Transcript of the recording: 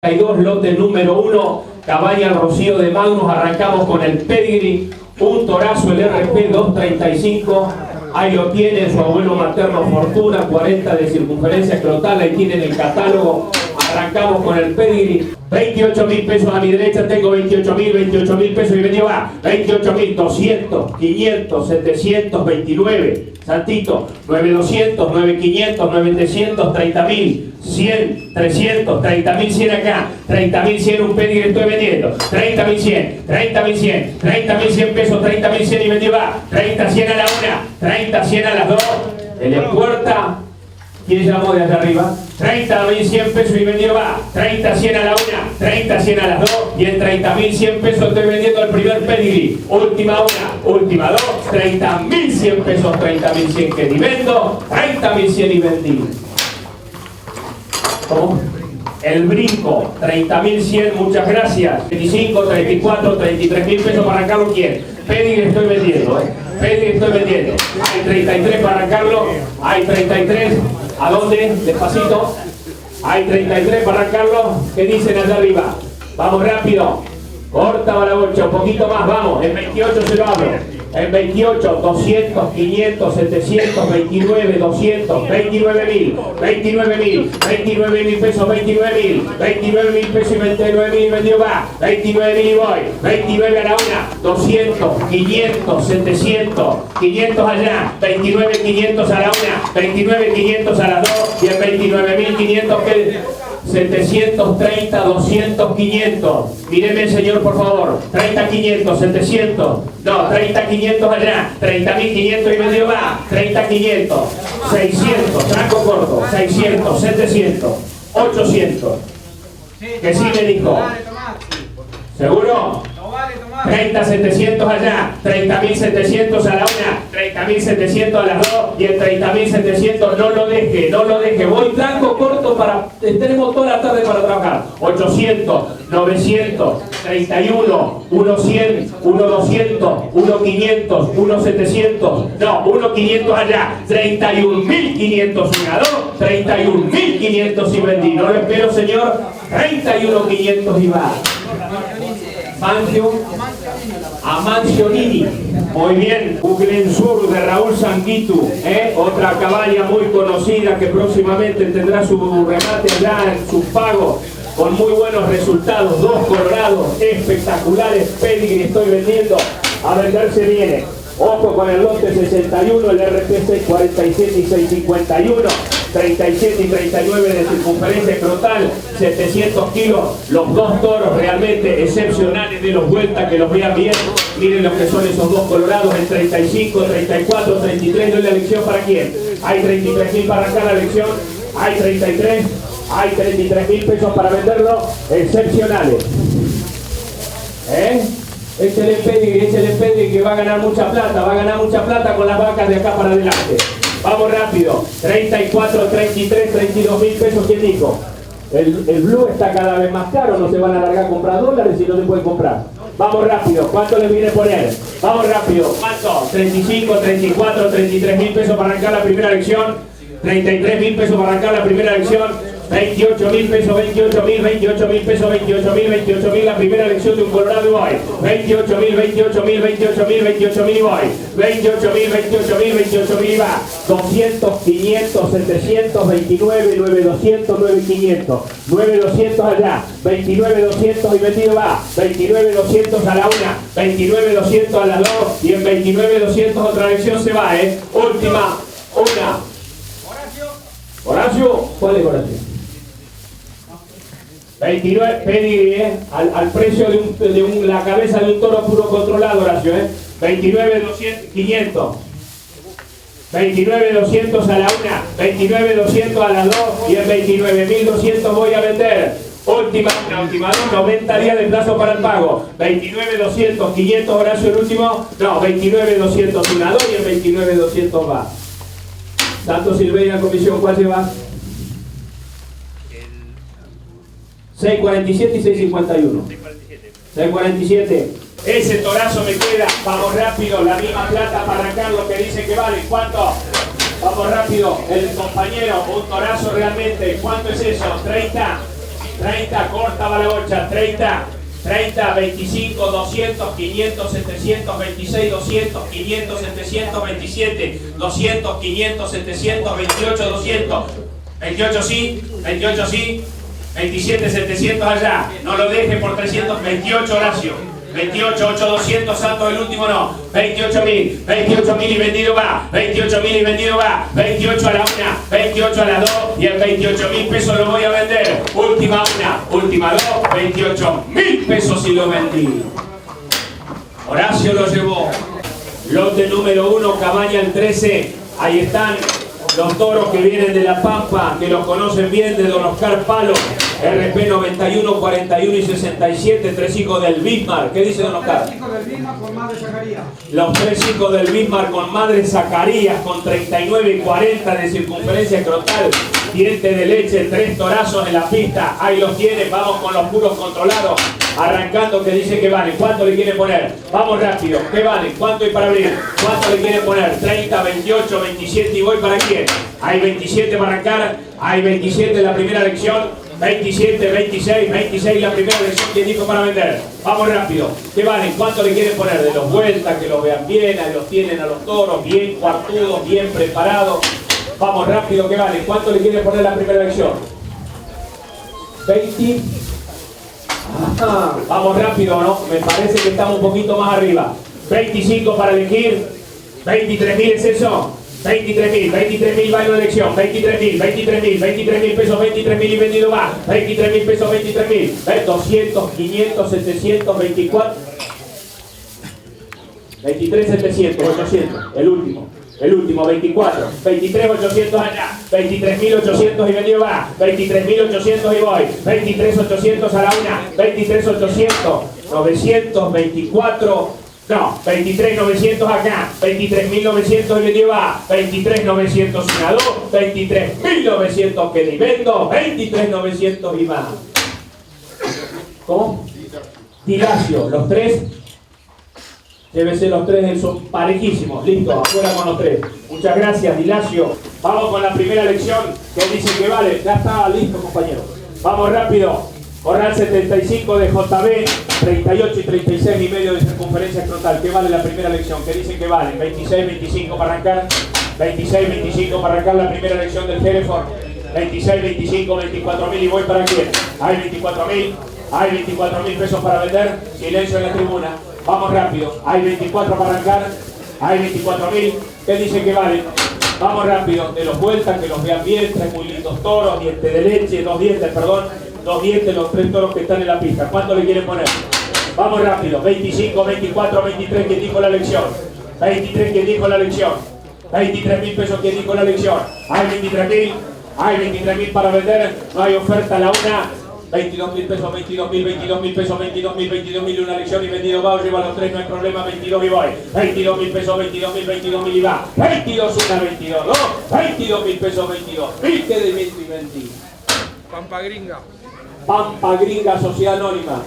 Lote número 1, Cabaña Rocío de Magnus. Arrancamos con el pedigree, un torazo, el RP 235. Ahí lo tiene su abuelo materno Fortuna, 40 de circunferencia escrotal. Ahí tienen el catálogo. Arrancamos con el pedigree. 28.000 pesos a mi derecha, tengo 28.000 pesos y vendió va. 28.000, 200, 500, 700, 29. Santito, 9.200, 9.500, 9.300, 30.000, 100, 300, 30.100 acá, 30.100 un pedigree estoy vendiendo, 30.100, 30.100, 30.100 pesos, 30.100 y vendió va. 30.100 a la una, 30.100 a las dos. En la puerta. ¿Quién llamó de allá arriba? 30.100 pesos y vendido va. 30.100 a la una, 30.100 a las dos. Y en 30.100 pesos estoy vendiendo el primer pedigree. Última una, última dos. 30.100 pesos, 30.100 que ni vendo. 30.100 y vendí. ¿Cómo? El brinco, 30.100, muchas gracias. 25, 34, 33.000 pesos para arrancarlo. ¿Quién? Pedigree estoy vendiendo, Pedigree estoy vendiendo. Hay 33 para arrancarlo. Hay 33. ¿A dónde? Despacito. Hay 33 para arrancarlo. ¿Qué dicen allá arriba? Vamos rápido. Corta para 8, un poquito más, vamos. En 28 se lo abro. En 28, 200, 500, 700, 29, 200, 29.000, 29.000 pesos, 29.000 pesos y 29.000 vendió va. 29.000 y voy. 29 a la una, 200, 500, 700, 500 allá, 29.500 a la una, 29.500 a las dos y en 29.500 que 730, 200, 500. Míreme, señor, por favor. 30, 500, 700. No, 30, 500 allá. 30.500 y medio va. 30, 500. 600. Tranco corto. 600, 700. 800. Que sí me dijo. ¿Seguro? 30, 700 allá, 30.700 a la una, 30.700 a las dos y en 30.700 no lo deje, voy tranco corto para, tenemos toda la tarde para trabajar. 800, 900, 31, 1.100, 1.200, 1.500, 1.700, no, 1.500 allá, 31.500 una, dos, 31.500 y vendí, no lo espero, señor, 31.500 y va. Amancionini, muy bien, Uglensur de Raúl Sanguitu, otra cabaña muy conocida que próximamente tendrá su remate allá en sus pagos con muy buenos resultados, dos colorados espectaculares, pedigree estoy vendiendo, a venderse viene. Ojo con el lote 61, el RP 647 y 651, 37 y 39 de circunferencia escrotal, 700 kilos, los dos toros realmente excepcionales de los vueltas, que los vean bien. Miren los que son esos dos colorados en 35, 34, 33, doy la elección para quién. Hay 33.000 para arrancar la elección, hay 33, hay 33.000 pesos para venderlo, excepcionales. Échale pedigree que va a ganar mucha plata con las vacas de acá para adelante. Vamos rápido, 34, 33, 32.000 pesos, ¿quién dijo? El blue está cada vez más caro, no se van a largar a comprar dólares si no se puede comprar. Vamos rápido, ¿cuánto les viene a poner? Vamos rápido, ¿cuánto? 35, 34, 33.000 pesos para arrancar la primera elección, 33.000 pesos para arrancar la primera elección, 28.000 pesos, 28.000 pesos, 28.000 la primera elección de un colorado y voy. 28.000 y voy. 28.000 y va. 200, 500, 700, 29, 9.200, 9.500. 9.200 allá. 29.200 y vendido va. 29.200 a la una. 29.200 a las dos. Y en 29.200 otra elección se va, Última, una. Horacio, ¿cuál es Horacio? 29, pedigree, al precio de la cabeza de un toro puro controlado, Horacio, 29.200, 500. 29.200 a la una, 29.200 a las dos y en 29.200 voy a vender. Última dos, 90 días de plazo para el pago. 29.200, 500 Horacio el último, no, 29.200 una, dos y en 29.200 va. Santos Silveira, comisión, ¿cuál se va? 647 y 651. 647. Ese torazo me queda. Vamos rápido. La misma plata para arrancar lo que dice que vale. ¿Cuánto? Vamos rápido. El compañero, un torazo realmente. ¿Cuánto es eso? 30. 30, corta va la bocha, 30, 30, 25, 200, 500, 726, 200, 500, 727, 200, 500, 728, 200, 28 sí, 28 sí, 27, 700 allá, no lo deje por 328 Horacio. 28, 8, 200, Santos, el último no. 28.000 y vendido va. 28.000 y vendido va. 28 a la 1, 28 a la 2 y en 28.000 pesos lo voy a vender. Última 1, última 2, 28.000 pesos y lo vendí. Horacio lo llevó. Lote número 1, cabaña el 13. Ahí están los toros que vienen de La Pampa, que los conocen bien, de Don Oscar Palo. RP 91, 41 y 67, 3 hijos del Bismarck. ¿Qué dice Don Oscar? 3 hijos del Bismarck con madre Zacarías. Los 3 hijos del Bismarck con madre Zacarías, con 39 y 40 de circunferencia escrotal, diente de leche, 3 torazos en la pista. Ahí los tienen, vamos con los puros controlados. Arrancando, que dice que vale. ¿Cuánto le quieren poner? Vamos rápido. ¿Qué vale? ¿Cuánto hay para abrir? ¿Cuánto le quieren poner? 30, 28, 27 y voy para quién. Hay 27 para arrancar. Hay 27 la primera lección. 27, 26, 26 la primera lección. ¿Quién dijo para vender? Vamos rápido. ¿Qué valen? ¿Cuánto le quieren poner? De los vueltas, que los vean bien. Ahí los tienen a los toros, bien cuartudos, bien preparados. Vamos rápido. ¿Qué valen? ¿Cuánto le quieren poner la primera lección? 20. Ajá. Vamos rápido, ¿no? Me parece que estamos un poquito más arriba. 25 para elegir. 23.000 es eso. 23.000 va en una elección, 23.000 pesos, 23.000 y vendido va, 23.000 pesos, 23.000, 200, 500, 724, 23.700, 800, el último, 24, 23.800 allá, 23.800 y vendido va, 23.800 y voy, 23.800 a la 1, 23.800, 924, no, 23.900 acá, 23.900 y vendido va, 23.900 una 2, 23.900 que ni vendo, 23.900 y más. ¿Cómo? Dilacio, los 3. Llévese los 3, son parejísimos. Listo, afuera con los 3. Muchas gracias, Dilacio. Vamos con la primera lección que dice que vale. Ya está listo, compañero. Vamos rápido. Corral 75 de JB, 38 y 36 y medio de circunferencia escrotal. ¿Qué vale la primera lección? ¿Qué dicen que vale? 26, 25 para arrancar. 26, 25 para arrancar la primera lección del Hereford. 26, 25, 24.000 y voy para quién. Hay 24.000. Hay 24.000 pesos para vender. Silencio en la tribuna. Vamos rápido. Hay 24 para arrancar. Hay 24.000. ¿Qué dicen que vale? Vamos rápido. De los vueltas, que los vean bien. 3 muy lindos toros. Dientes de leche. 2 dientes, perdón. 2 dientes, los 3 toros que están en la pista. ¿Cuánto le quieren poner? Vamos rápido. 25, 24, 23. ¿Quién dijo la lección? 23. ¿Quién dijo la lección? 23.000 pesos. ¿Quién dijo la lección? Hay 23.000. Hay 23.000 para vender. No hay oferta la una. 22.000 pesos, 22.000 pesos, 22.000 una lección y vendido va, lleva los 3, no hay problema, 22 y voy. 22.000 pesos, 22.000 y va. 22, una, 22, 2, 22.000 pesos, 22.000 que de 20 y 20. Pampa Gringa. Pampa Gringa, Sociedad Anónima.